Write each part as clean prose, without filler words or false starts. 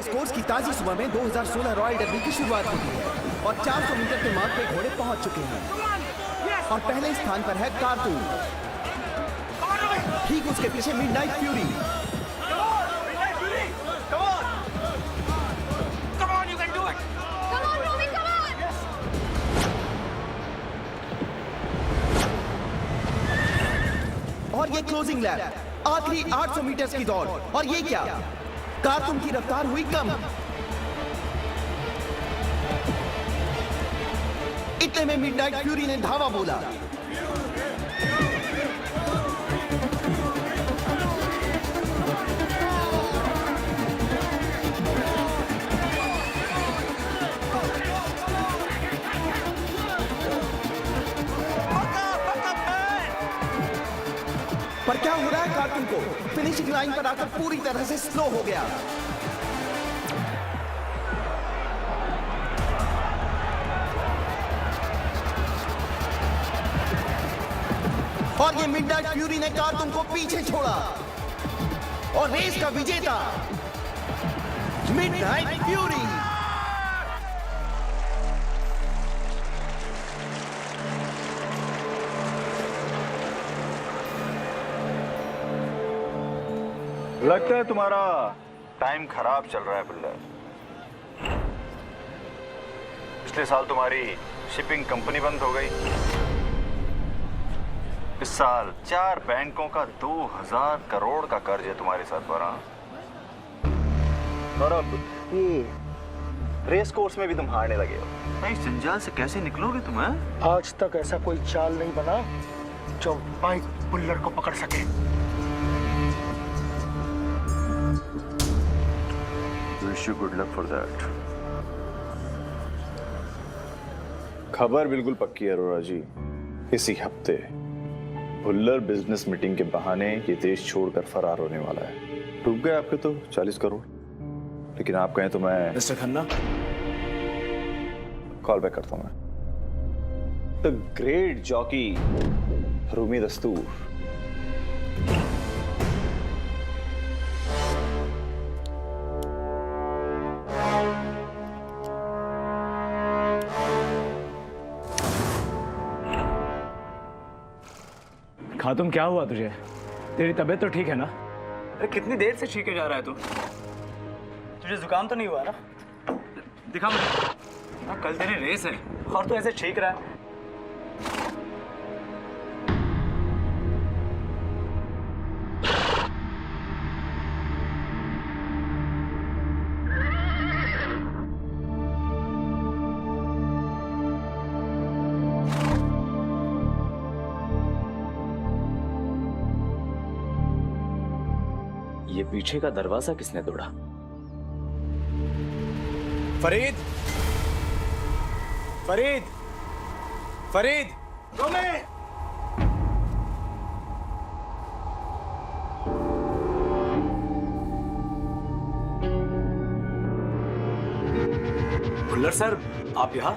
Race course की ताजी सुबह में 2016 रॉयल डर्बी की शुरुआत होती है और 400 मीटर के मार्ग पे घोड़े पहुंच चुके हैं और पहले स्थान पर है कारतून। ठीक उसके पीछे मिडनाइट फ्यूरी। और ये क्लोजिंग लैप, आखिरी 800 मीटर की दौड़। और ये क्या, कारतून की रफ्तार हुई कम। इतने में मिडनाइट फ्यूरी ने धावा बोला। पर क्या हो रहा है कारतून को? फिनिशिंग लाइन पर आकर पूरी तरह से स्लो हो गया। और ये मिडनाइट फ्यूरी ने कारतून को पीछे छोड़ा और रेस का विजेता मिडनाइट फ्यूरी। लगता है तुम्हारा टाइम खराब चल रहा है बुल्लर। पिछले साल तुम्हारी शिपिंग कंपनी बंद हो गई। इस साल 4 बैंकों का 2000 करोड़ का कर्ज है तुम्हारे साथ भरा। और अब ये रेस कोर्स में भी तुम हारने लगे हो। इस जंजाल से कैसे निकलोगे तुम? आज तक ऐसा कोई चाल नहीं बना जो बाइक बुल्लर को पकड़ सके। Wish you good luck for that. खबर बिल्कुल पक्की है अरोरा जी। इसी हफ्ते बुल्लर बिजनेस मीटिंग के बहाने ये देश छोड़कर फरार होने वाला है। डूब गए आपके तो 40 करोड़, लेकिन आप कहें तो मैं मिस्टर खन्ना कॉल बैक करता हूं। मैं द ग्रेट जॉकी रूमी दस्तूर। खातून क्या हुआ तुझे? तेरी तबीयत तो ठीक है ना? अरे कितनी देर से छींके जा रहा है तू? तुझे जुकाम तो नहीं हुआ ना? दिखा मुझे। कल तेरी रेस है और तू ऐसे छींक रहा है। ये पीछे का दरवाजा किसने तोड़ा? फरीद, फरीद, फरीद, रोमे! बुल्लर सर, आप यहाँ?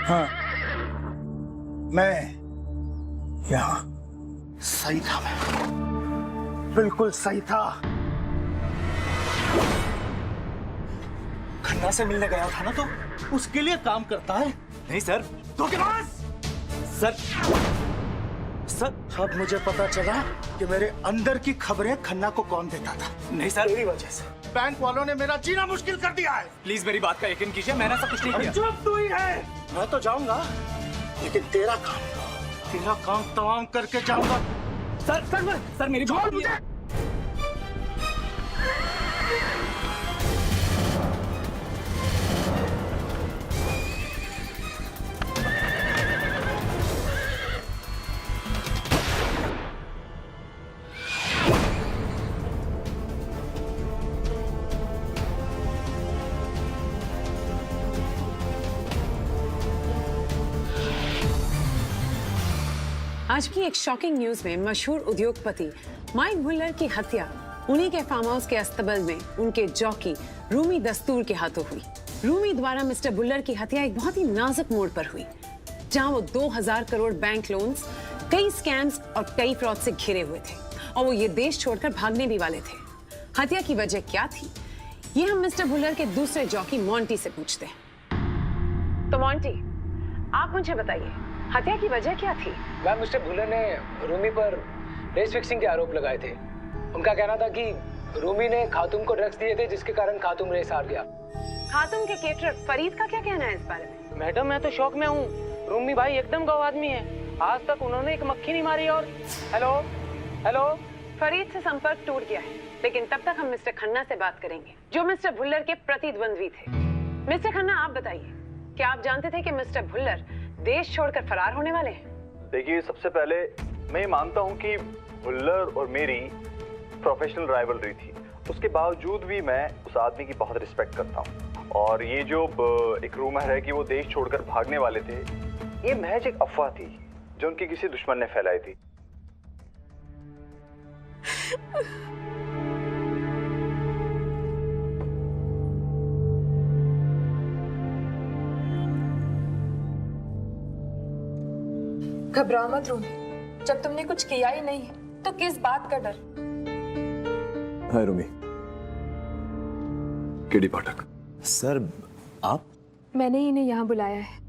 हाँ, मैं यहाँ। सही था, मैं बिल्कुल सही था। खन्ना से मिलने गया था ना, तो उसके लिए काम करता है। नहीं सर। धोखेबाज! सर, सर, अब मुझे पता चला कि मेरे अंदर की खबरें खन्ना को कौन देता था। नहीं सर। मेरी वजह से बैंक वालों ने मेरा जीना मुश्किल कर दिया है। प्लीज मेरी बात का यकीन कीजिए, मैंने ऐसा कुछ नहीं किया। चुप तू ही है। मैं तो जाऊंगा, लेकिन तेरा काम तमाम करके जाऊंगा। सर, सर, सर, मेरी बात मुझे। आज की एक शॉकिंग न्यूज में मशहूर उद्योगपति माइक बुल्लर की हत्या उन्हीं के फार्म हाउस के अस्तबल में उनके जॉकी रूमी दस्तूर के हाथों हुई। रूमी द्वारा मिस्टर बुल्लर की हत्या एक बहुत ही नाजुक मोड़ पर हुई, जहां वो 2000 करोड़ बैंक लोन्स, कई स्कैम्स और कई फ्रॉड से घिरे हुए थे और वो ये देश छोड़कर भागने भी वाले थे। हत्या की वजह क्या थी, ये हम मिस्टर भुल्लर के दूसरे जॉकी मोंटी से पूछते हैं। तो मोंटी, आप मुझे बताइए, हत्या की वजह क्या थी? मैम, मिस्टर भुल्लर ने रूमी पर रेस फिक्सिंग के आरोप लगाए थे। उनका कहना था कि रूमी ने खातूम को ड्रग्स दिए थे, जिसके कारण खातूम रेस हार गया। खातूम के केटरर फरीद का क्या कहना है इस बारे में? मैडम, मैं तो शौक में हूँ। रूमी भाई एकदम गौ आदमी है, आज तक उन्होंने एक मक्खी नहीं मारी। और हेलो, फरीद से संपर्क टूट गया है, लेकिन तब तक हम मिस्टर खन्ना से बात करेंगे, जो मिस्टर भुल्लर के प्रतिद्वंद्वी थे। मिस्टर खन्ना, आप बताइए, क्या आप जानते थे कि मिस्टर भुल्लर देश छोड़कर फरार होने वाले हैं? देखिए, सबसे पहले मैं ये मानता हूँ कि भुल्लर और मेरी प्रोफेशनल राइवलरी थी, उसके बावजूद भी मैं उस आदमी की बहुत रिस्पेक्ट करता हूँ। और ये जो एक रूमर है कि वो देश छोड़कर भागने वाले थे, ये महज एक अफवाह थी जो उनके किसी दुश्मन ने फैलाई थी। घबराओ मत रूमी, जब तुमने कुछ किया ही नहीं तो किस बात का डर। हाय रूमी। केडी पाठक। सर, आप? मैंने ही इन्हें यहाँ बुलाया है।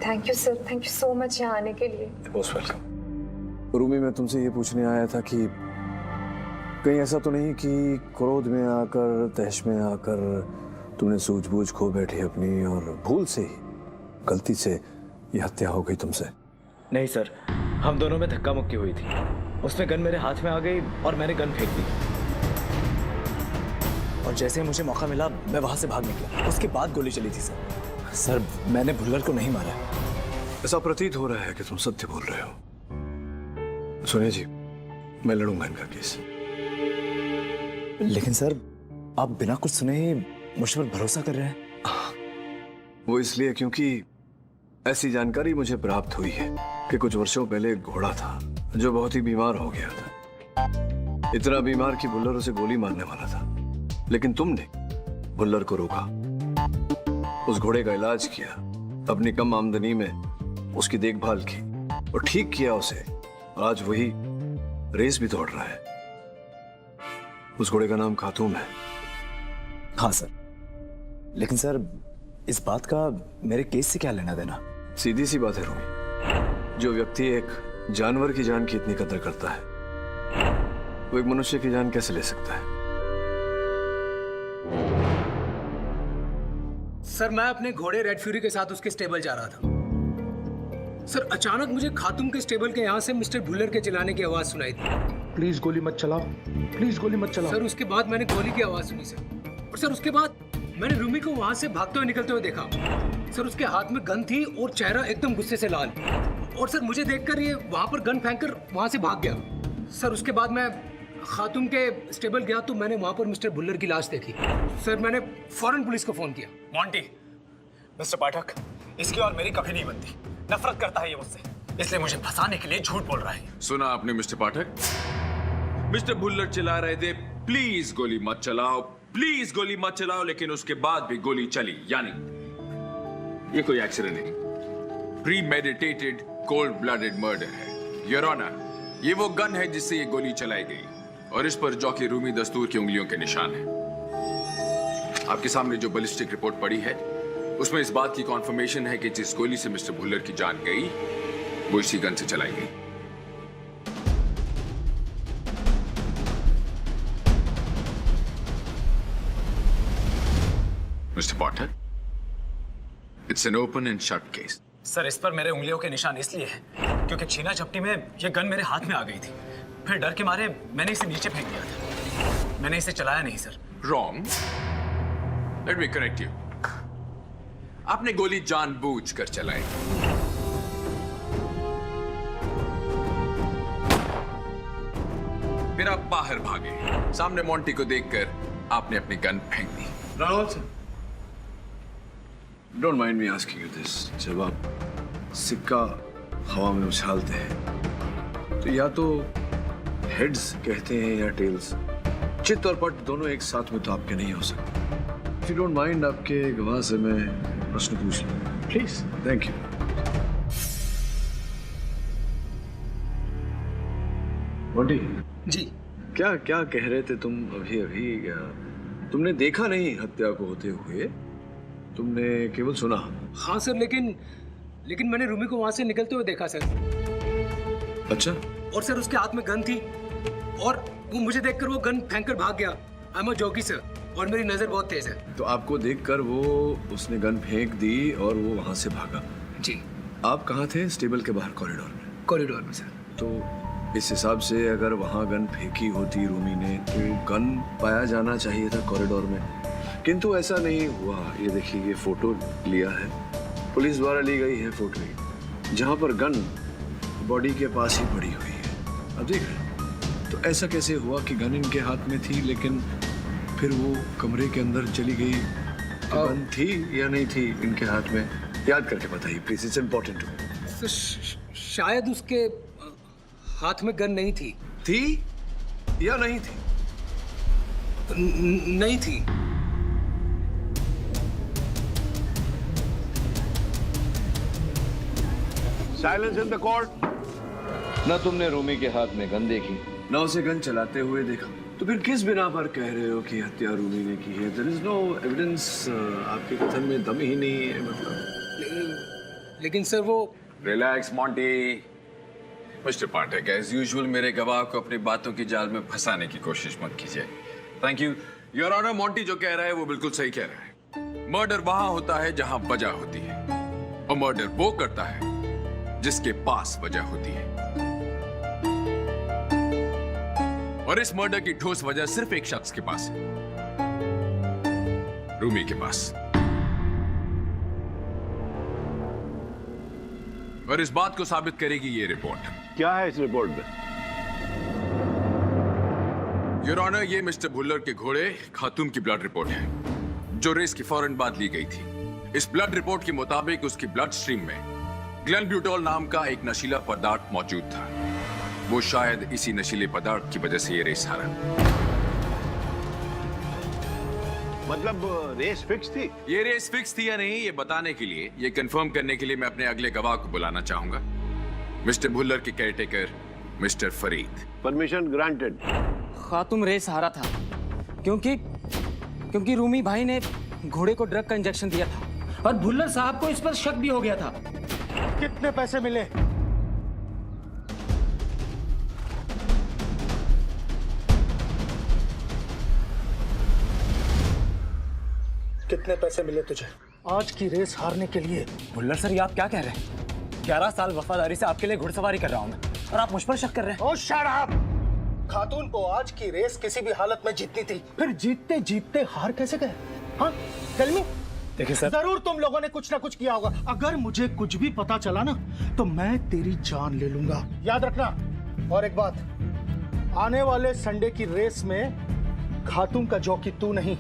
Thank you sir, thank you so much यहाँ आने के लिए। Most welcome. रूमी, मैं तुमसे ये पूछने आया था कि कहीं ऐसा तो नहीं कि क्रोध में आकर, तहश में आकर तुमने सूझबूझ खो बैठी अपनी और भूल से ही, गलती से ये हत्या हो गई तुमसे? नहीं सर, हम दोनों में धक्का मुक्की हुई थी। उसमें गन मेरे हाथ में आ गई और मैंने गन फेंक दी, और जैसे ही मुझे मौका मिला मैं वहां से भाग निकला। उसके बाद गोली चली थी सर। सर, मैंने भुल्लर को नहीं मारा। ऐसा प्रतीत हो रहा है कि तुम सत्य बोल रहे हो। सुनिए जी, मैं लड़ूंगा इनका केस। लेकिन सर, आप बिना कुछ सुने ही मुझ पर भरोसा कर रहे हैं? वो इसलिए क्योंकि ऐसी जानकारी मुझे प्राप्त हुई है कि कुछ वर्षों पहले एक घोड़ा था जो बहुत ही बीमार हो गया था। इतना बीमार कि भुल्लर उसे गोली मारने वाला था, लेकिन तुमने भुल्लर को रोका, उस घोड़े का इलाज किया, अपनी कम आमदनी में उसकी देखभाल की और ठीक किया उसे। आज वही रेस भी दौड़ रहा है। उस घोड़े का नाम खातूम है। हाँ सर, लेकिन सर, इस बात का मेरे केस से क्या लेना देना? सीधी सी बात है रूमी, जो व्यक्ति एक जानवर की जान की इतनी कदर करता है, वो एक मनुष्य की जान कैसे ले सकता है? सर, मैं अपने घोड़े रेड फ्यूरी के साथ उसके स्टेबल जा रहा था। सर, अचानक मुझे खातूम के स्टेबल के यहाँ से मिस्टर भुल्लर के चिल्लाने की आवाज सुनाई दी। प्लीज गोली मत चलाओ, प्लीज गोली मत चलाओ। सर, उसके बाद मैंने गोली की आवाज सुनी सर। और सर, उसके बाद मैंने रूमी को वहां से भागते हुए निकलते हुए देखा। सर, उसके हाथ में गन थी और चेहरा एकदम गुस्से से लाल। और सर, मुझे देखकर ये वहां पर गन फेंककर वहां से भाग गया। सर, उसके बाद मैं खातूम के स्टेबल गया तो मैंने वहां पर मिस्टर भुल्लर की लाश देखी। सर, मैंने फौरन पुलिस को फोन किया। मोंटी, मिस्टर पाठक, इसकी और मेरी कभी नहीं बनती। नफरत करता है ये मुझसे, इसलिए मुझे फंसाने के लिए झूठ बोल रहा है। सुना आपने मिस्टर पाठक? मिस्टर भुल्लर चिल्ला रहे थे प्लीज गोली मत चलाओ, प्लीज गोली मत चलाओ, लेकिन उसके बाद भी गोली चली। यानी ये कोई एक्सीडेंट नहीं, प्रीमेडिटेटेड कोल्ड ब्लडेड मर्डर है। योर ऑनर, ये वो गन है जिससे ये गोली चलाई गई और इस पर जॉकी रूमी दस्तूर की उंगलियों के निशान हैं। आपके सामने जो बैलिस्टिक रिपोर्ट पड़ी है उसमें इस बात की कॉन्फर्मेशन है कि जिस गोली से मिस्टर भुल्लर की जान गई वो इसी गन से चलाई गई। Mister Potter, it's an open and shut case. Sir, इस पर मेरे उंगलियों के निशान इसलिए हैं क्योंकि छीना झपटी में ये गन मेरे हाथ में आ गई थी। फिर डर के मारे मैंने इसे नीचे फेंक दिया था। मैंने इसे चलाया नहीं sir. Wrong, let me correct you. आपने गोली जानबूझकर चलाई। फिर आप बाहर भागे, सामने मोंटी को देखकर आपने अपनी गन फेंक दी। Rahul, don't mind me asking you this. जब आप सिक्का हवा में उछालते हैं तो या तो हेड्स कहते हैं या टेल्स। चित और पट दोनों एक साथ में तो आपके नहीं हो सकते। इफ यू डोंट माइंड, आपके गवाह से मैं प्रश्न पूछ लूं प्लीज? Thank you. मोंटी जी। क्या क्या कह रहे थे तुम अभी अभी? तुमने देखा नहीं हत्या को होते हुए, तुमने केवल सुना? हाँ सर, लेकिन मैंने रूमी को वहां से निकलते हुए देखा सर। अच्छा। और सर उसके हाथ में गन थी और वो मुझे देखकर वो गन फेंक कर भाग गया। I am a jockey sir, और मेरी नजर बहुत तेज है। तो आपको देखकर उसने गन फेंक दी और वो वहां से भागा? जी। आप कहाँ थे? स्टेबल के बाहर कॉरिडोर में? कॉरिडोर में सर। तो इस हिसाब से अगर वहां गन फेंकी होती रूमी ने तो गन पाया जाना चाहिए था कॉरिडोर में, किंतु ऐसा नहीं हुआ। ये देखिए, ये फोटो लिया है, पुलिस द्वारा ली गई है फोटो, जहां पर गन बॉडी के पास ही पड़ी हुई है। अब देख रहे हैं, तो ऐसा कैसे हुआ कि गन इनके हाथ में थी लेकिन फिर वो कमरे के अंदर चली गई? तो गन थी या नहीं थी इनके हाथ में? याद करके बताइए please, it's important to me. शायद उसके हाथ में गन नहीं थी। थी या नहीं थी? नहीं थी। Silence in the court. न तुमने रूमी के हाथ में गन देखी, न उसे गन चलाते हुए देखा, तो फिर किस बिना पर कह रहे हो कि हत्या रूमी ने की है? There is no evidence. आपके कथन में दम ही नहीं है मतलब। लेकिन सर वो रिलैक्स मॉन्टी। मिस्टर पाठक, एज यूजुअल मेरे गवाह को अपनी बातों की जाल में फंसाने की कोशिश मत कीजिए। Thank you your honour. Monty जो कह रहा है वो बिल्कुल सही कह रहा है। मर्डर वहां होता है जहां वजह होती है, और मर्डर वो करता है जिसके पास वजह होती है। और इस मर्डर की ठोस वजह सिर्फ एक शख्स के पास है, रूमी के पास। और इस बात को साबित करेगी ये रिपोर्ट। क्या है इस रिपोर्ट में? योर ऑनर, ये मिस्टर भुल्लर के घोड़े खातून की ब्लड रिपोर्ट है, जो रेस की फौरन बाद ली गई थी। इस ब्लड रिपोर्ट के मुताबिक उसकी ब्लड स्ट्रीम में ग्लेनब्यूटोल नाम का एक नशीला पदार्थ मौजूद था। वो शायद इसी नशीले पदार्थ की वजह से ये रेस हारा। मतलब रेस फिक्स थी? ये रेस फिक्स थी या नहीं, ये बताने के लिए, ये कंफर्म करने के लिए मैं अपने अगले गवाह को बुलाना चाहूंगा, मिस्टर भुल्लर के caretaker mister Farid. Permission granted. खातून रेस हारा था क्योंकि रूमी भाई ने घोड़े को ड्रग का इंजेक्शन दिया था, और भुल्लर साहब को इस पर शक भी हो गया था। कितने पैसे मिले? कितने पैसे मिले तुझे आज की रेस हारने के लिए? भुल्लर सर, ये आप क्या कह रहे हैं? 11 साल वफादारी से आपके लिए घुड़सवारी कर रहा हूं मैं, और आप मुझ पर शक कर रहे हैं? ओ शट अप! खातून को आज की रेस किसी भी हालत में जीतनी थी, फिर जीतते जीतते हार कैसे गए? हाँ, टेल मी। देखिए सर, जरूर तुम लोगों ने कुछ ना कुछ किया होगा। अगर मुझे कुछ भी पता चला ना, तो मैं तेरी जान ले लूंगा, याद रखना। और एक बात, आने वाले संडे की रेस में खातून का जॉकी तू नहीं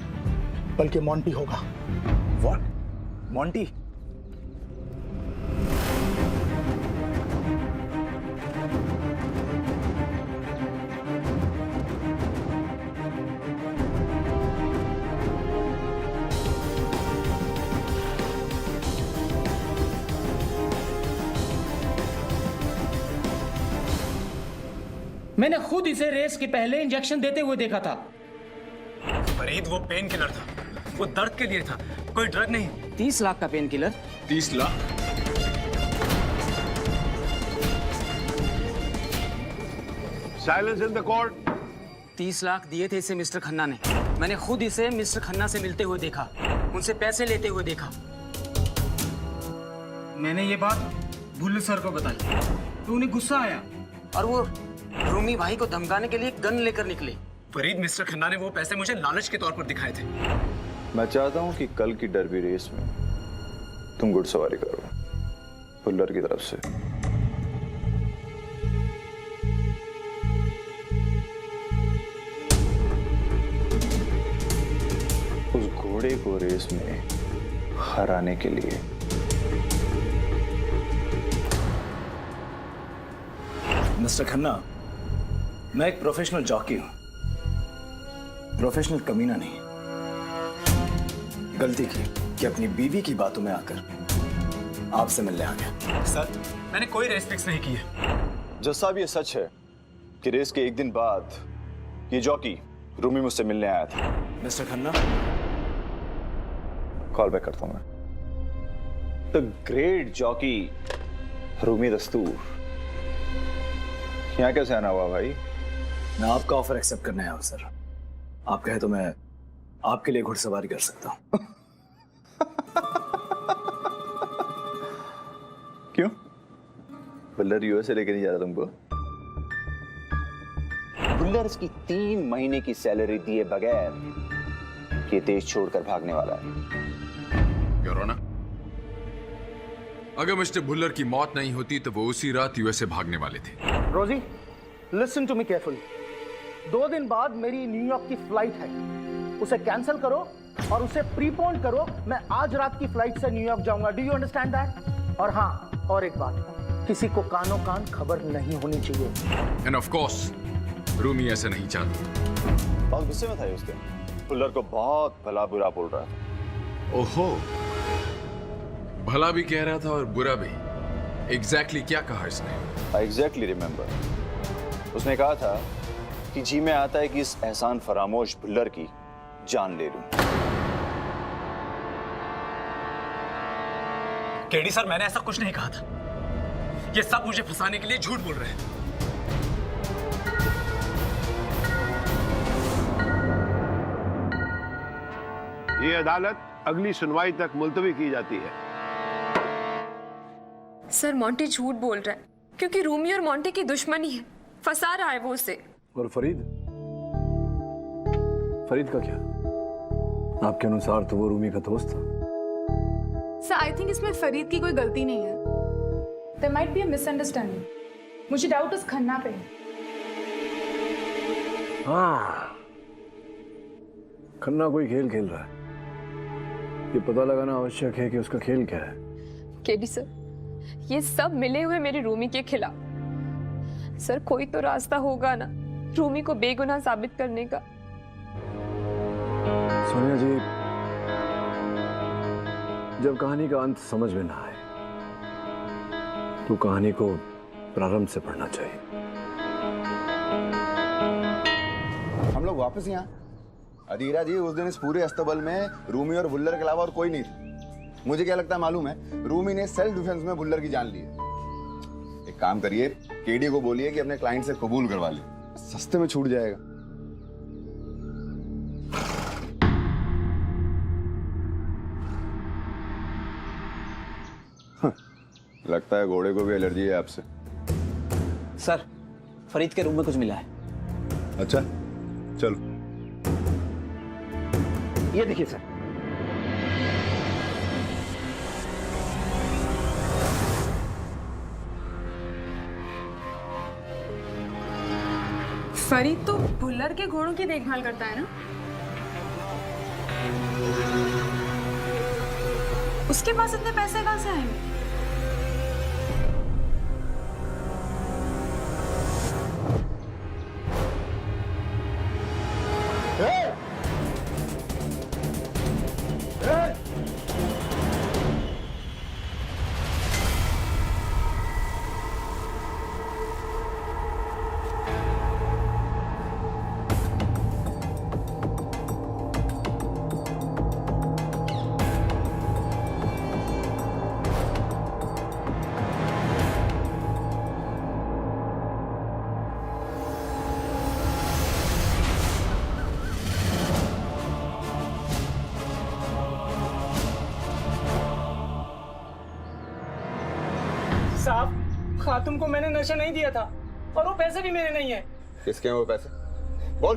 बल्कि मॉन्टी होगा। व्हाट? मॉन्टी? मैंने खुद इसे रेस के पहले इंजेक्शन देते हुए देखा था। फरीद, वो पेन किलर था, वो दर्द के लिए था, कोई ड्रग नहीं। 30 लाख का pain killer? 30 lakh? Silence in the court. 30 lakh दिए थे इसे मिस्टर खन्ना ने। मैंने खुद इसे मिस्टर खन्ना से मिलते हुए देखा, उनसे पैसे लेते हुए देखा। मैंने ये बात भुल्लर सर को बताई तो उन्हें गुस्सा आया, और वो रूमी भाई को धमकाने के लिए गन लेकर निकले। फरीद, मिस्टर खन्ना ने वो पैसे मुझे लालच के तौर पर दिखाए थे। मैं चाहता हूं कि कल की डर्बी रेस में तुम घुड़सवारी करो, भुल्लर की तरफ से। उस घोड़े को रेस में हराने के लिए। मिस्टर खन्ना, मैं एक प्रोफेशनल जॉकी हूं, प्रोफेशनल कमीना नहीं। गलती की कि अपनी बीवी की बातों में आकर आपसे मिलने आ गया। सर, मैंने कोई रेस फिक्स नहीं की है। जज साहब, ये सच है कि रेस के एक दिन बाद ये जॉकी रूमी मुझसे मिलने आया था। मिस्टर खन्ना, कॉल बैक करता हूं मैं। द ग्रेट जॉकी रूमी दस्तूर यहाँ कैसे आना हुआ भाई? मैं आपका ऑफर एक्सेप्ट करने आया हूं सर। आप कहे तो मैं आपके लिए घुड़सवारी कर सकता हूं। क्यों? बुल्लर यूएसए लेके नहीं जा रहा तुमको? बुल्लर इसकी 3 महीने की सैलरी दिए बगैर ये देश छोड़कर भागने वाला है। योर ऑनर, अगर मिस्टर भुल्लर की मौत नहीं होती तो वो उसी रात यूएसए भागने वाले थे। रोजी, लिसन टू मी केयरफुली। 2 दिन बाद मेरी न्यूयॉर्क की फ्लाइट है, उसे कैंसिल करो और उसे प्रीपोन करो। मैं आज रात की फ्लाइट से न्यूयॉर्क जाऊंगा। Do you understand that? और हाँ, और एक बात, किसी को कानो कान खबर नहीं होनी चाहिए। एंड ऑफ कोर्स रूमी ऐसा नहीं चाहती। बहुत गुस्से में था ये उसके। बुल्लर को बहुत भला बुरा बोल रहा था। ओहो, भला भी कह रहा था और बुरा भी। एग्जैक्टली क्या कहा इसने? आई एग्जैक्टली रिमेंबर। उसने कहा था कि जी में आता है कि इस एहसान फरामोश बुल्लर की जान ले लूं। केडी सर, मैंने ऐसा कुछ नहीं कहा था। ये सब मुझे फंसाने के लिए झूठ बोल रहे हैं। ये अदालत अगली सुनवाई तक मुलतवी की जाती है। सर मॉन्टी झूठ बोल रहा है क्योंकि रूमी और मॉन्टी की दुश्मनी है, फंसा रहा है वो उसे। और फरीद का क्या? आपके अनुसार तो वो रूमी का दोस्त था। सर आई थिंक इसमें फरीद की कोई गलती नहीं है। There might be a misunderstanding. मुझे डाउट उस खन्ना पे है। हाँ, खन्ना कोई खेल खेल रहा है। ये पता लगाना आवश्यक है कि उसका खेल क्या है। केडी सर, ये सब मिले हुए मेरी रूमी के खिलाफ। सर कोई तो रास्ता होगा ना रूमी को बेगुनाह साबित करने का। सोनिया जी, जब कहानी का अंत समझ में ना आए तो कहानी को प्रारंभ से पढ़ना चाहिए। हम लोग वापस यहाँ। अदीरा जी, उस दिन इस पूरे अस्तबल में रूमी और बुल्लर के अलावा और कोई नहीं था। मुझे क्या लगता है मालूम है? रूमी ने सेल्फ डिफेंस में बुल्लर की जान ली है। एक काम करिए, केडी को बोलिए कि अपने क्लाइंट से कबूल करवा ले, सस्ते में छूट जाएगा। लगता है घोड़े को भी एलर्जी है आपसे। सर, फरीद के रूम में कुछ मिला है। अच्छा, चलो। ये देखिए सर, फरीद तो भुल्लर के घोड़ों की देखभाल करता है ना? उसके पास इतने पैसे कहां से आएंगे? साहब, खातून को मैंने नशा नहीं दिया था और वो पैसे भी मेरे नहीं है। किसके हैं वो पैसे? बोल।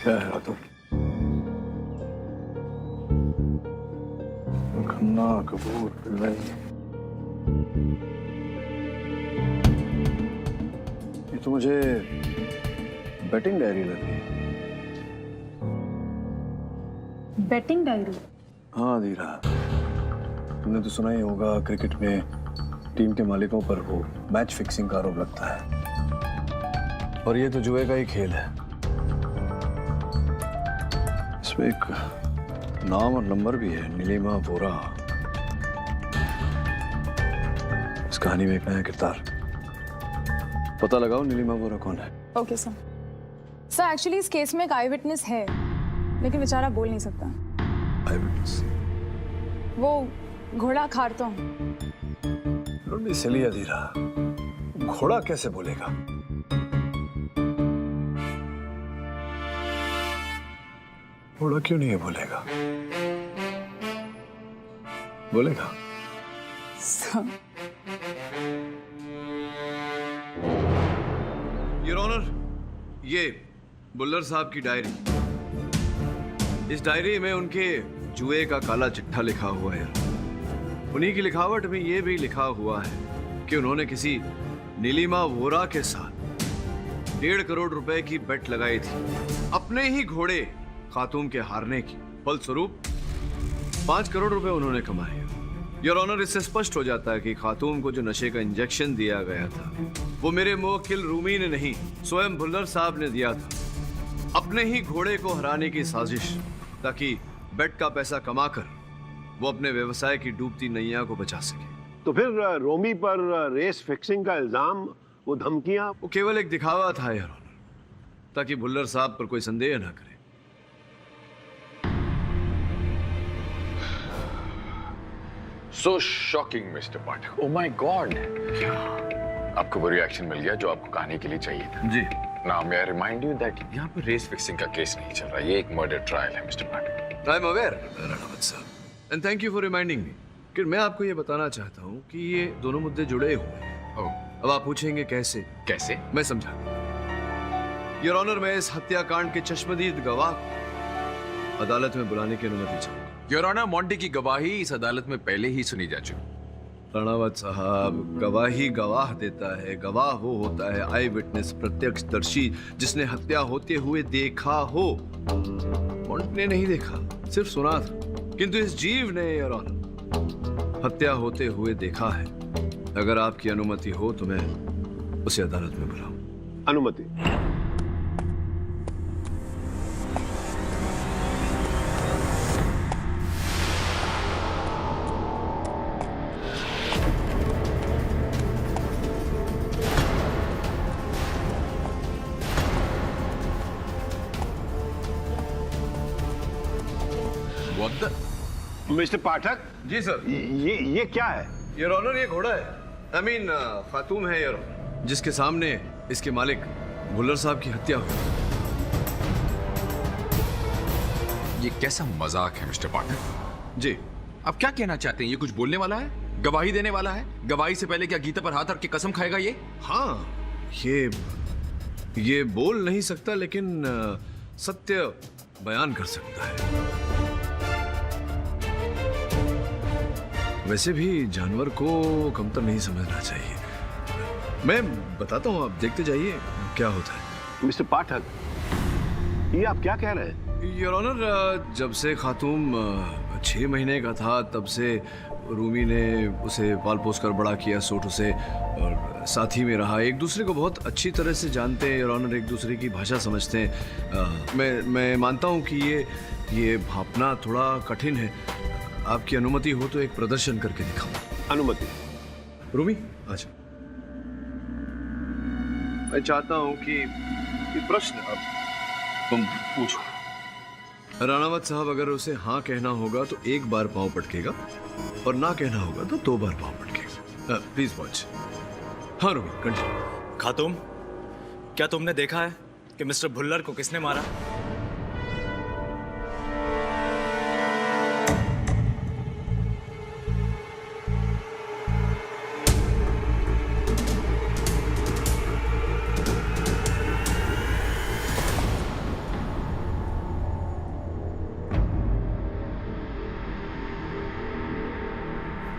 क्या है रातों? खन्ना, कपूर, पिल्लई, ये तो मुझे बैटिंग डायरी लग रही है। Batting diary? हाँ धीरा, तुमने तो सुना ही होगा क्रिकेट में टीम के मालिकों पर वो मैच फिक्सिंग का आरोप लगता है, और ये तो जुए का ही खेल है। इसमें एक नाम और नंबर भी है, नीलिमा वोरा। इस कहानी में एक नया किरदार। पता लगाओ नीलिमा वोरा कौन है। Okay sir. सर एक्चुअली इस केस में एक आई विटनेस है, लेकिन बेचारा बोल नहीं सकता। आई विटनेस? वो घोड़ा खारता हूँ। सिली अधीरा, घोड़ा कैसे बोलेगा? घोड़ा क्यों नहीं बोलेगा? बोलेगा। योर ऑनर, ये बुल्लर साहब की डायरी। इस डायरी में उनके जुए का काला चिट्ठा लिखा हुआ है। उन्हीं की लिखावट में ये भी लिखा हुआ है कि उन्होंने किसी नीलिमा वोरा के साथ 1.5 करोड़ रुपए की बेट लगाई थी, अपने ही घोड़े खातूम के हारने की। फलस्वरूप 5 करोड़ रुपए उन्होंने कमाए। योर ऑनर, इससे स्पष्ट हो जाता है कि खातूम को जो नशे का इंजेक्शन दिया गया था वो मेरे मुवक्किल रूमी ने नहीं, स्वयं भुल्लर साहब ने दिया था, अपने ही घोड़े को हराने की साजिश, ताकि बेट का पैसा कमाकर वो अपने व्यवसाय की डूबती नैया को बचा सके। तो फिर रोमी पर रेस फिक्सिंग का इल्जाम, वो धमकियां, वो केवल एक दिखावा था योर ऑनर, ताकि भुल्लर साहब पर कोई संदेह ना करे। So shocking mister Pathak. Oh my God, आपको वो रिएक्शन मिल गया जो आपको कहानी के लिए चाहिए था। जी। Now may I remind you that यहाँ पे रेस फिक्सिंग का केस नहीं चल रहा, ये एक मर्डर ट्रायल है mister Pathak. I am aware Ranawat साहब, and thank you for reminding me कि मैं आपको ये बताना चाहता हूँ कि ये दोनों मुद्दे जुड़े हुए हैं। अब आप पूछेंगे कैसे? कैसे? मैं समझा। योर ऑनर, मैं इस हत्याकांड के चश्मदीद गवाह को अदालत में बुलाने की अनुमति चाहूंगा। योर ऑनर, मॉन्टी की गवाही इस अदालत में पहले ही सुनी जा चुकी। राणावत साहब, गवाही गवाह देता है, गवाह वो होता है आई विटनेस, प्रत्यक्षदर्शी, जिसने हत्या होते हुए देखा हो। मॉन्टी ने नहीं देखा, सिर्फ सुना था, किंतु इस जीव ने योर ऑनर हत्या होते हुए देखा है। अगर आपकी अनुमति हो तो मैं उसे अदालत में बुलाऊं। अनुमति। मिस्टर पाठक। जी सर। ये क्या है? योर ऑनर, ये घोड़ा है, आई मीन खातूम है योर ऑनर, जिसके सामने इसके मालिक भुल्लर साहब की हत्या हुई। ये कैसा मजाक है मिस्टर पाठक? जी। आप क्या कहना चाहते हैं? ये कुछ बोलने वाला है, गवाही देने वाला है? गवाही से पहले क्या गीता पर हाथ रख के कसम खाएगा ये? हाँ, ये बोल नहीं सकता, लेकिन सत्य बयान कर सकता है। वैसे भी जानवर को कमतर नहीं समझना चाहिए। मैं बताता हूँ, आप देखते जाइए क्या होता है। मिस्टर पाठक, ये आप क्या कह रहे हैं? योर ऑनर, जब से खातूम 6 महीने का था तब से रूमी ने उसे पाल पोस कर बड़ा किया, सोट उसे और साथी में रहा। एक दूसरे को बहुत अच्छी तरह से जानते हैं योर ऑनर, एक दूसरे की भाषा समझते हैं। मैं मानता हूँ कि ये भापना थोड़ा कठिन है। आपकी अनुमति हो तो एक प्रदर्शन करके दिखाऊं। अनुमति। रूमी, अच्छा, मैं चाहता हूं कि ये प्रश्न अब तुम पूछो। राणावत साहब, अगर उसे हाँ कहना होगा तो 1 बार पांव पटकेगा, और ना कहना होगा तो 2 बार पांव पटकेगा। Please watch. हाँ रूमी, कंटिन्यू। खातूम, क्या तुमने देखा है कि मिस्टर भुल्लर को किसने मारा?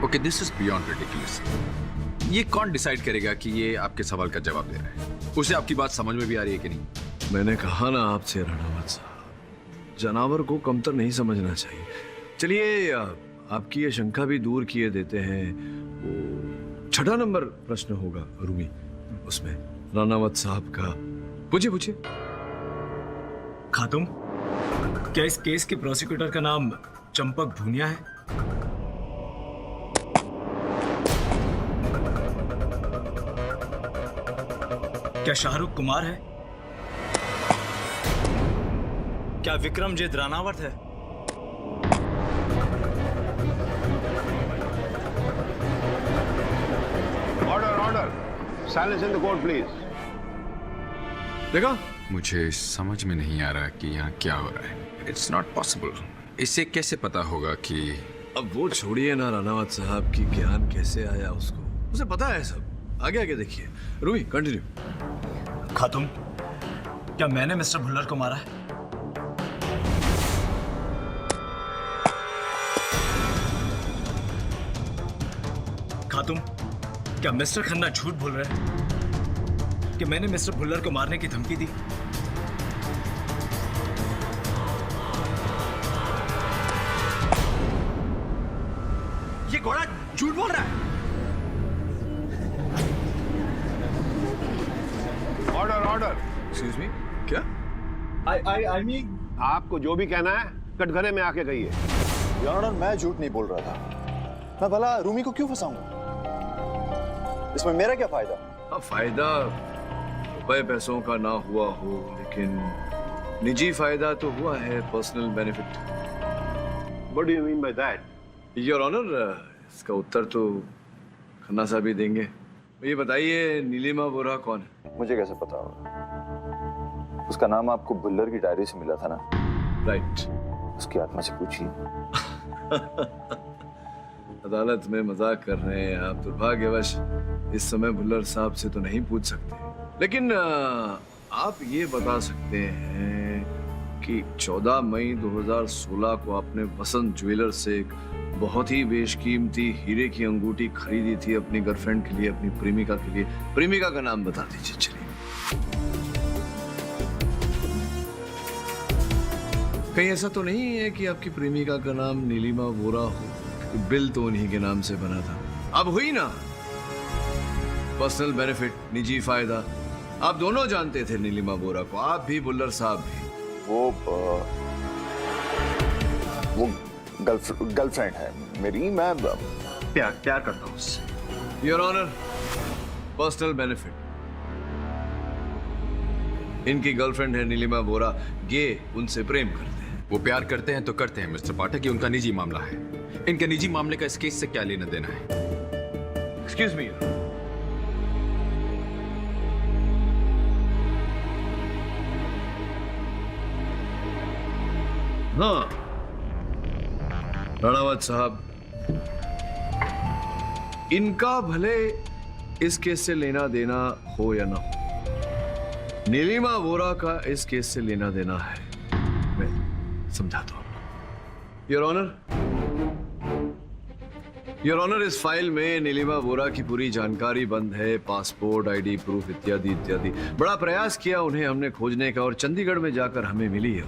Okay, this is beyond ridiculous. ये कौन डिसाइड करेगा कि ये आपके सवाल का जवाब दे रहा है? उसे आपकी बात समझ में भी आ रही है कि नहीं? मैंने कहा ना आपसे राणावत साहब, जानवर को कमतर नहीं समझना चाहिए। चलिए, आपकी ये शंका भी दूर किए देते हैं। वो 6 नंबर प्रश्न होगा रूमी, उसमें रानावत साहब का। पूछिए पूछिए। खातूम, क्या इस केस के प्रोसिक्यूटर का नाम चंपक भूनिया है? क्या शाहरुख कुमार है? क्या विक्रमजीत रानावत है? Order order, silence in the court please. देखा? मुझे समझ में नहीं आ रहा कि यहाँ क्या हो रहा है। It's not possible. इससे कैसे पता होगा कि... अब वो छोड़िए ना रानावत साहब की ज्ञान कैसे आया उसको, उसे पता है सब। आगे आगे देखिए। रूमी कंटिन्यू। खातूम, क्या मैंने मिस्टर भुल्लर को मारा है? खातूम, क्या मिस्टर खन्ना झूठ बोल रहे हैं कि मैंने मिस्टर भुल्लर को मारने की धमकी दी? ये घोड़ा झूठ बोल रहा है। Order order. एक्सक्यूज मी, क्या? आई मीन, आपको जो भी कहना है कटघरे में आके कहिए। योर ऑनर, मैं झूठ नहीं बोल रहा था। मैं भला रूमी को क्यों फंसाऊंगा? इसमें मेरा क्या फायदा? हाँ, फायदा रुपए पैसों का ना हुआ हो, लेकिन निजी फायदा तो हुआ है, personal benefit. What do you mean by that? Your honour, इसका उत्तर तो खन्ना साहब ही देंगे। ये बताइए, नीलिमा बोरा कौन है? मुझे कैसे पता होगा? उसका नाम आपको भुल्लर की डायरी से मिला था ना? राइट। उसकी आत्मा से पूछिए। अदालत में मजाक कर रहे हैं आप। दुर्भाग्यवश इस समय भुल्लर साहब से तो नहीं पूछ सकते, लेकिन आप ये बता सकते हैं कि 14 मई 2016 को आपने वसंत ज्वेलर से एक बहुत ही बेशकीमती हीरे की अंगूठी खरीदी थी अपनी गर्लफ्रेंड के लिए, अपनी प्रेमिका के लिए। प्रेमिका का नाम बता दीजिए। चलिए। कहीं ऐसा तो नहीं है कि आपकी प्रेमिका का नाम नीलिमा वोरा हो? बिल तो उन्हीं के नाम से बना था। अब हुई ना पर्सनल बेनिफिट, निजी फायदा। आप दोनों जानते थे नीलिमा बोरा को, आप भी भुल्लर साहब भी। वो गर्लफ्रेंड है मेरी। मैं प्यार करता हूँ उससे। Your honour, personal benefit. इनकी गर्लफ्रेंड है नीलिमा बोरा, ये उनसे प्रेम करते हैं। वो प्यार करते हैं तो करते हैं मिस्टर पाठक, ये उनका निजी मामला है। इनके निजी मामले का इस केस से क्या लेना देना है? Excuse me. हाँ राणावत साहब, इनका भले इस केस से लेना देना हो या ना हो, नीलिमा वोरा का इस केस से लेना देना है। मैं समझाता हूं। योर ऑनर, इस फाइल में नीलिमा वोरा की पूरी जानकारी बंद है, पासपोर्ट, आईडी प्रूफ इत्यादि इत्यादि। बड़ा प्रयास किया उन्हें हमने खोजने का, और चंडीगढ़ में जाकर हमें मिली है।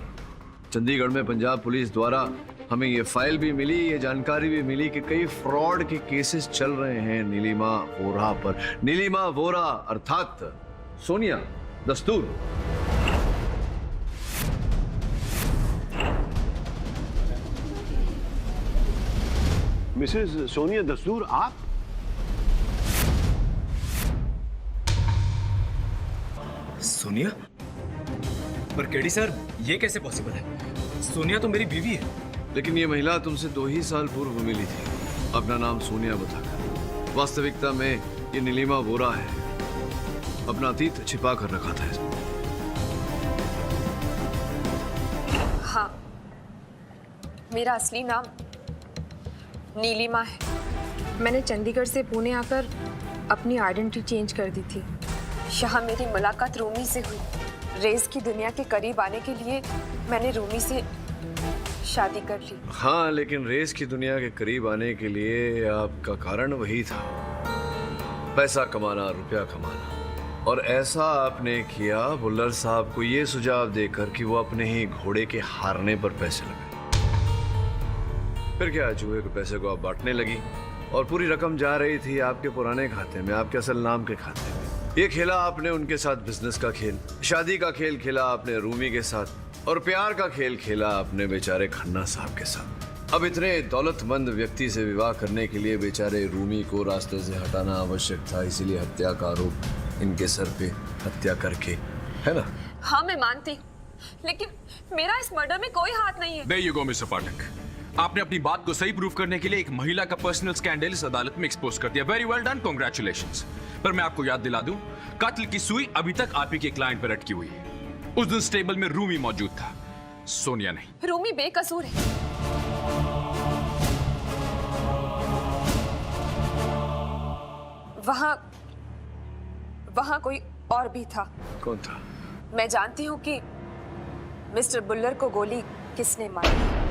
चंडीगढ़ में पंजाब पुलिस द्वारा हमें ये फाइल भी मिली, ये जानकारी भी मिली कि कई फ्रॉड के केसेस चल रहे हैं नीलिमा वोरा पर। नीलिमा वोरा अर्थात सोनिया दस्तूर। मिसेस सोनिया दस्तूर, आप? सोनिया? पर केडी सर, ये कैसे पॉसिबल है? सोनिया तो मेरी बीवी है। लेकिन ये महिला तुमसे 2 ही साल पूर्व मिली थी, अपना नाम सोनिया बताकर। वास्तविकता में ये नीलिमा वोरा है, अपना अतीत छिपा कर रखा था इसमें। हाँ, मेरा असली नाम नीलिमा है। मैंने चंडीगढ़ से पुणे आकर अपनी आइडेंटिटी चेंज कर दी थी। यहाँ मेरी मुलाकात रूमी से हुई। रेस की दुनिया के करीब आने के लिए मैंने रूमी से शादी कर ली। हाँ, लेकिन रेस की दुनिया के करीब आने के लिए आपका कारण वही था, पैसा कमाना, रुपया कमाना। और ऐसा आपने किया भुल्लर साहब को ये सुझाव देकर कि वो अपने ही घोड़े के हारने पर पैसे लगे। फिर क्या, जुए के पैसे को आप बांटने लगी और पूरी रकम जा रही थी आपके पुराने खाते में, आपके असल नाम के खाते में। ये खेला आपने उनके साथ बिजनेस का खेल, शादी का खेल खेला आपने रूमी के साथ, और प्यार का खेल खेला आपने बेचारे खन्ना साहब के साथ। अब इतने दौलतमंद व्यक्ति से विवाह करने के लिए बेचारे रूमी को रास्ते से हटाना आवश्यक था, इसीलिए हत्या का आरोप इनके सर पे हत्या करके, है ना? हाँ मैं मानती, लेकिन मेरा इस मर्डर में कोई हाथ नहीं है। There you go, मिस्टर पाठक। आपने अपनी बात को सही प्रूव करने के लिए एक महिला का पर्सनल स्कैंडल इस अदालत में एक्सपोज कर दिया। Very well done, congratulations. पर मैं आपको याद दिला दूं, कत्ल की सुई अभी तक आप ही के क्लाइंट पर अटकी हुई है। उस दिन स्टेबल में रूमी मौजूद था, सोनिया नहीं। रूमी बेकसूर है। वहां कोई और भी था। कौन था? मैं जानती हूँ कि मिस्टर बुल्लर को गोली किसने मारी।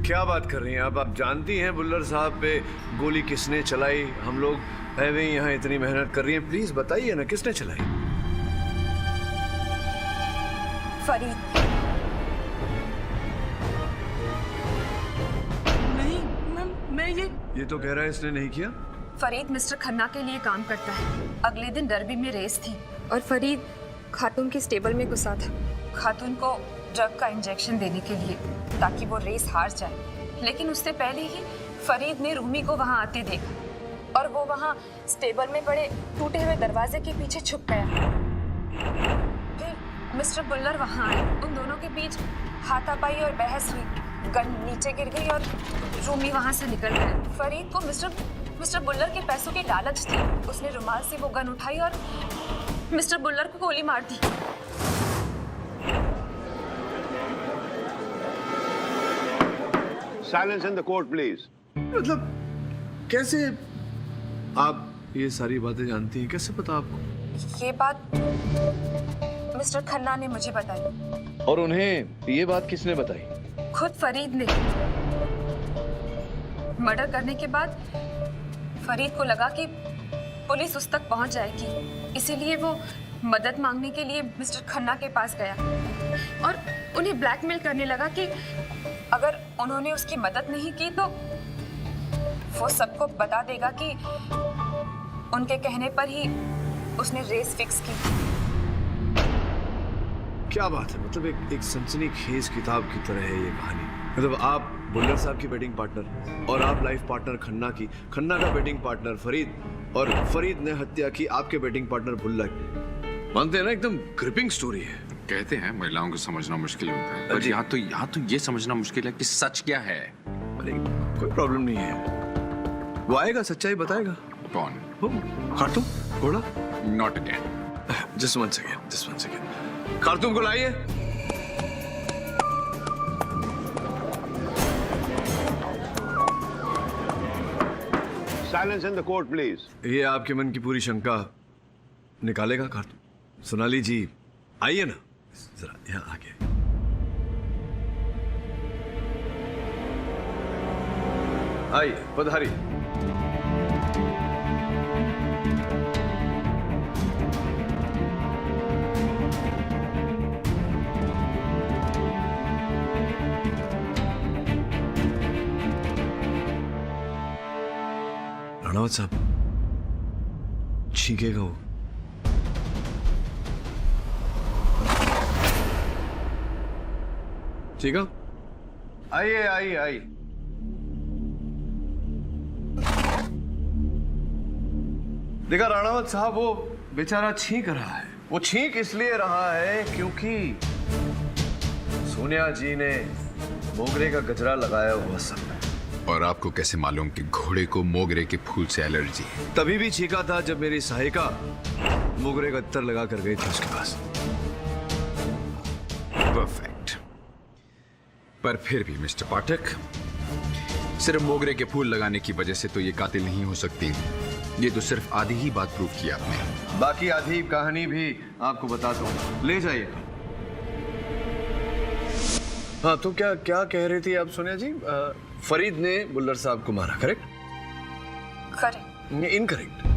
क्या बात कर रही हैं आप जानती हैं बुल्लर साहब पे गोली किसने चलाई? हम लोग है यहाँ इतनी मेहनत कर रही हैं, प्लीज बताइए ना किसने चलाई? फरीद। नहीं मैं ये तो कह रहा है इसने नहीं किया। फरीद मिस्टर खन्ना के लिए काम करता है। अगले दिन डरबी में रेस थी और फरीद खातून के स्टेबल में घुसा था, खातून को ड्रग का इंजेक्शन देने के लिए, ताकि वो रेस हार जाए। लेकिन उससे पहले ही फरीद ने रूमी को वहां आते देखा और वो वहां स्टेबल में पड़े टूटे हुए दरवाजे के पीछे छुप गया। फिर मिस्टर बुल्लर वहां आए, उन दोनों के बीच हाथापाई और बहस हुई, गन नीचे गिर गई और रूमी वहां से निकल गया। फरीद को मिस्टर बुल्लर के पैसों की लालच थी, उसने रुमाल से वो गन उठाई और मिस्टर बुल्लर को गोली मार दी। Silence in the court, please. मतलब कैसे आप ये सारी बातें जानती हैं? कैसे पता आपको? ये बात मिस्टर खन्ना ने मुझे बताई। और उन्हें ये बात किसने बताई? खुद फरीद ने। मर्डर करने के बाद फरीद को लगा कि पुलिस उस तक पहुंच जाएगी, इसीलिए वो मदद मांगने के लिए मिस्टर खन्ना के पास गया और उन्हें ब्लैकमेल करने लगा कि अगर उन्होंने उसकी मदद नहीं की तो वो सबको बता देगा कि उनके कहने पर ही उसने रेस फिक्स की। क्या बात है, मतलब एक सनसनीखेज किताब की तरह है ये कहानी। मतलब आप बुल्लर साहब की बेटिंग पार्टनर और आप लाइफ पार्टनर खन्ना की, खन्ना का बेटिंग पार्टनर फरीद और फरीद ने हत्या की आपके बेटिंग पार्टनर बुल्लर। मानते हैं ना, एकदम ग्रिपिंग स्टोरी है। कहते हैं महिलाओं को समझना मुश्किल होता है, पर यहाँ तो ये समझना मुश्किल है कि सच क्या है। अरे कोई प्रॉब्लम नहीं है, वो आएगा, सच्चाई बताएगा। कौन? खार्तूम घोड़ा? Not again. Just one second. Khartoum को लाइए। Silence in the court, please. ये आपके मन की पूरी शंका निकालेगा खार्तूम। सोनाली जी आइए ना जरा यहाँ आगे। आइए, पधारी। राणावत साहब, छींकेगा वो। ठीक है, आइए आइए आइए। देखा राणावत साहब, वो बेचारा छींक रहा है। वो छींक इसलिए रहा है क्योंकि सोनिया जी ने मोगरे का गजरा लगाया हुआ सब में। और आपको कैसे मालूम कि घोड़े को मोगरे के फूल से एलर्जी है? तभी भी छींका था जब मेरी सहायिका मोगरे का इत्तर लगा कर गई थी उसके पास। परफेक्ट। पर फिर भी मिस्टर पाठक, सिर्फ मोगरे के फूल लगाने की वजह से तो ये कातिल नहीं हो सकती। ये तो सिर्फ आधी ही बात प्रूव की आपने। बाकी आधी कहानी भी आपको बता दूं। ले जाइए। हाँ, तो क्या क्या कह रही थी आप सोनिया जी? फरीद ने बुल्लर साहब को मारा, करेक्ट? करेक्ट। इनकरेक्ट।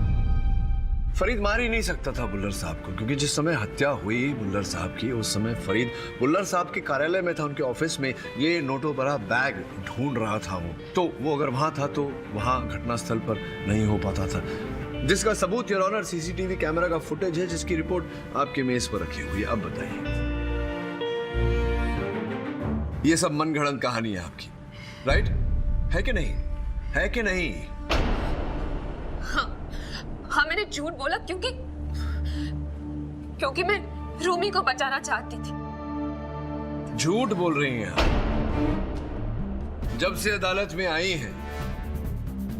फरीद मार ही नहीं सकता था बुल्लर साहब को, क्योंकि जिस समय हत्या हुई बुल्लर साहब की उस समय फरीद बुल्लर साहब के कार्यालय में था, उनके ऑफिस में ये नोटों भरा बैग ढूंढ रहा था वो अगर वहां था तो वहां घटनास्थल पर नहीं हो पाता था, जिसका सबूत योर ऑनर सीसीटीवी कैमरा का फुटेज है, जिसकी रिपोर्ट आपके मेज पर रखी हुई है। अब बताइए, ये सब मनगढ़ंत कहानी है आपकी, राइट? है कि नहीं? है कि नहीं? हाँ, मैंने झूठ बोला क्योंकि मैं रूमी को बचाना चाहती थी। झूठ बोल रही हैं आप। जब से अदालत में आई हैं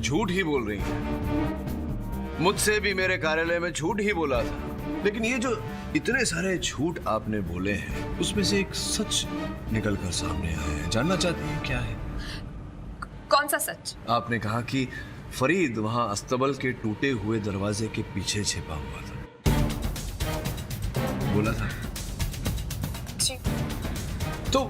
झूठ ही बोल रही हैं। मुझसे भी मेरे कार्यालय में झूठ ही बोला था, लेकिन ये जो इतने सारे झूठ आपने बोले हैं उसमें से एक सच निकल कर सामने आया है। जानना चाहती हैं क्या है? कौन सा सच? आपने कहा कि फरीद वहां अस्तबल के टूटे हुए दरवाजे के पीछे छिपा हुआ था, बोला था जी। तो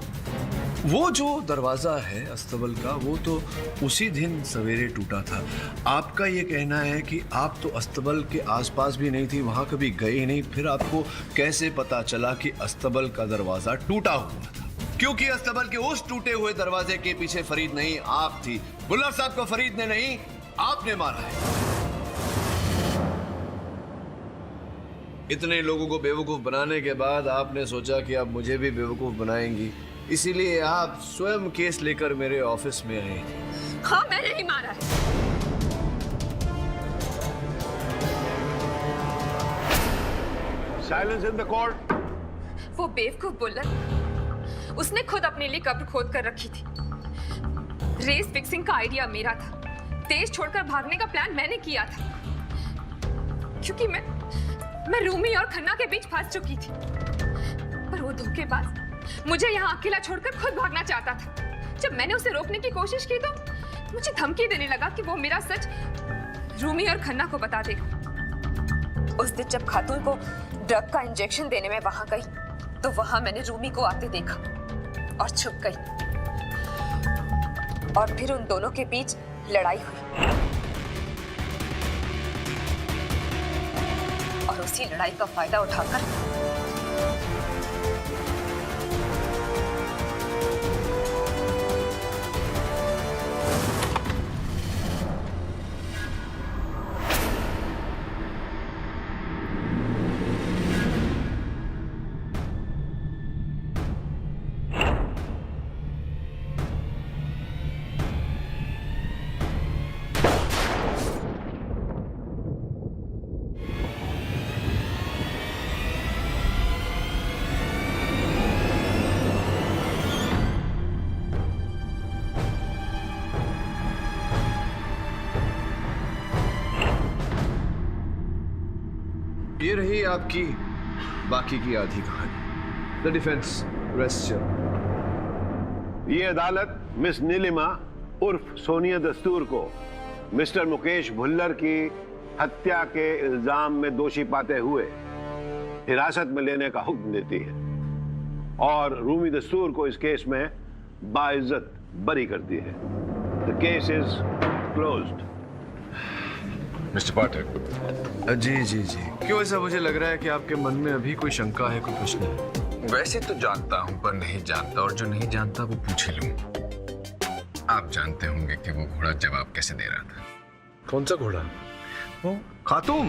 वो जो दरवाजा है अस्तबल का, वो तो उसी दिन सवेरे टूटा था। आपका ये कहना है कि आप तो अस्तबल के आसपास भी नहीं थी, वहां कभी गए ही नहीं, फिर आपको कैसे पता चला कि अस्तबल का दरवाजा टूटा हुआ था? क्योंकि अस्तबल के उस टूटे हुए दरवाजे के पीछे फरीद नहीं, आप थी। बुल्लर साहब को फरीद ने नहीं, आपने मारा है। इतने लोगों को बेवकूफ बनाने के बाद आपने सोचा कि आप मुझे भी बेवकूफ बनाएंगी, इसीलिए आप स्वयं केस लेकर मेरे ऑफिस में आए। हाँ, मैंने ही मारा है। Silence in the court. वो बेवकूफ बुल्लर, उसने खुद अपने लिए कब्र खोद कर रखी थी। रेस फिक्सिंग का आइडिया मेरा था, देश छोड़कर भागने का प्लान मैंने किया था, क्योंकि मैं रूमी और खन्ना के बीच फंस चुकी थी। पर वो धोखेबाज मुझे यहाँ अकेला छोड़कर खुद भागना चाहता था। जब मैंने उसे रोकने की कोशिश की तो मुझे धमकी देने लगा कि वो मेरा सच रूमी और खन्ना को बता देगा। उस दिन जब खातून को ड्रग का इंजेक्शन देने में वहां गई तो वहां मैंने रूमी को आते देखा और छुप गई, और फिर उन दोनों के बीच लड़ाई हुई और उसी लड़ाई का फायदा उठाकर ये रही आपकी बाकी की आधी कहानी। The defence rest. ये अदालत मिस नीलिमा उर्फ सोनिया दस्तूर को मिस्टर मुकेश भुल्लर की हत्या के इल्जाम में दोषी पाते हुए हिरासत में लेने का हुक्म देती है और रूमी दस्तूर को इस केस में बाइज्जत बरी करती है। The case is closed. Mister Pathak. जी जी जी। क्यों ऐसा मुझे लग रहा है कि आपके मन में अभी कोई शंका है, कोई प्रश्न है? वैसे तो जानता हूं पर नहीं जानता, और जो नहीं जानता वो पूछ ही लूं। आप जानते होंगे कि वो घोड़ा जवाब कैसे दे रहा था। कौन सा घोड़ा? वो खातूम?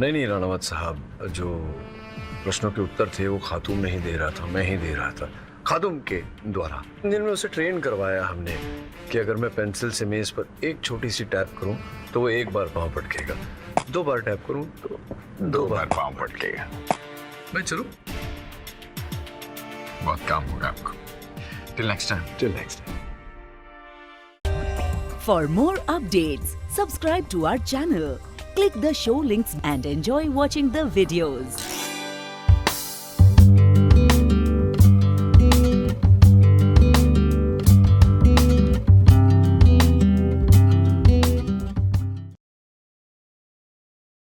नहीं राणावत साहब, जो प्रश्नों के उत्तर थे वो खातूम नहीं दे रहा था, मैं ही दे रहा था। खातूम के द्वारा जिनमें उसे ट्रेन करवाया हमने कि अगर मैं पेंसिल से मेज पर एक छोटी सी टैप करूं तो वो एक बार पांव पटकेगा, 2 बार टैप करूं तो 2 बार पांव पटकेगा। मैं चलूं? बहुत काम होगा आपको। Till next time. For more updates, subscribe to our channel, click the show links and enjoy watching the videos.